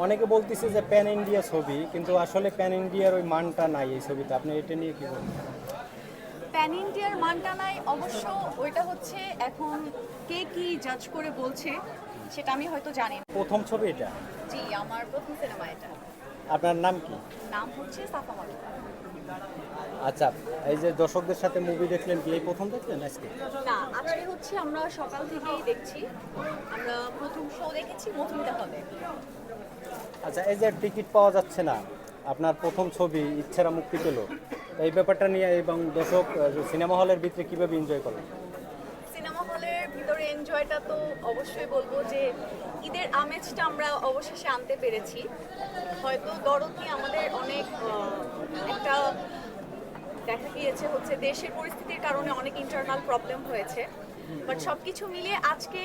অনেকে বলতেছে যে প্যান ইন্ডিয়া ছবি, কিন্তু আসলে প্যান ইন্ডিয়ার ওই মানটা নাই এই ছবিতে। আপনি এটা নিয়ে কি বলবেন? প্যান ইন্ডিয়ার মানটা নাই অবশ্য। ওইটা হচ্ছে এখন কে কি জাজ করে বলছে সেটা আমি হয়তো জানি না। প্রথম ছবি এটা? জি, আমার প্রথম সিনেমা এটা। আপনার নাম কি? নাম হচ্ছে সাফা মালিক। আচ্ছা, এই যে দর্শকদের সাথে মুভি দেখলেন, কি এই প্রথম দেখলেন আজকে? না, আজকে হচ্ছে আমরা সকাল থেকেই দেখছি। আমরা প্রথম শো দেখেছি মধুমিতা হলে। আচ্ছা, এই যে টিকিট পাওয়া যাচ্ছে না, আপনার প্রথম ছবি ইচ্ছারা মুক্তি পেল, এই ব্যাপারটা নিয়ে এবং দর্শক সিনেমা হলের ভিতরে কিভাবে এনজয় করলেন? সিনেমা হলের ভিতরে এনজয়টা তো অবশ্যই বলবো যে ঈদের আমেজটা আমরা অবশেষে আনতে পেরেছি। হয়তো দরদ নিয়ে আমাদের অনেক একটা দেখা গিয়েছে হচ্ছে দেশের পরিস্থিতির কারণে অনেক ইন্টারনাল প্রবলেম হয়েছে, বাট সবকিছু মিলিয়ে আজকে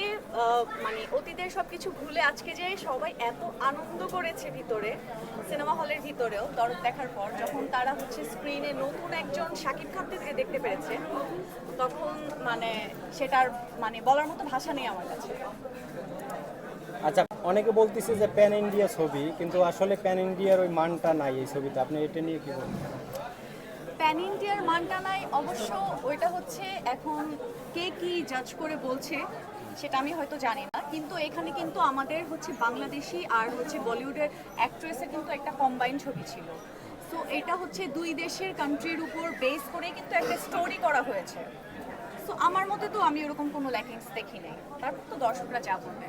মানে অতীতের সবকিছু ভুলে আজকে যে সবাই এত আনন্দ করেছে ভিতরে, সিনেমা হলের ভিতরেও দরদ দেখার পর যখন তারা হচ্ছে স্ক্রিনে নতুন একজন শাকিব খানকে দেখতে পেরেছে, তখন মানে সেটার মানে বলার মতো ভাষা নেই আমার কাছে। আচ্ছা, অনেকে বলতেছে যে প্যান ইন্ডিয়া ছবি, কিন্তু আসলে প্যান ইন্ডিয়ার ওই মানটা নাই এই ছবিতে। আপনি এটা নিয়ে কি বলবেন? প্যান ইন্ডিয়ার মানটা নাই অবশ্য। ওইটা হচ্ছে এখন কে কি জাজ করে বলছে সেটা আমি হয়তো জানি না, কিন্তু এখানে কিন্তু আমাদের হচ্ছে বাংলাদেশি আর হচ্ছে বলিউডের অ্যাক্ট্রেসের কিন্তু একটা কম্বাইন ছবি ছিল। সো এটা হচ্ছে দুই দেশের কান্ট্রির উপর বেস করে কিন্তু একটা স্টোরি করা হয়েছে। সো আমার মতে তো আমি ওরকম কোনো ল্যাকিংস দেখি নাই, তারপর তো দর্শকরা যা বলবে।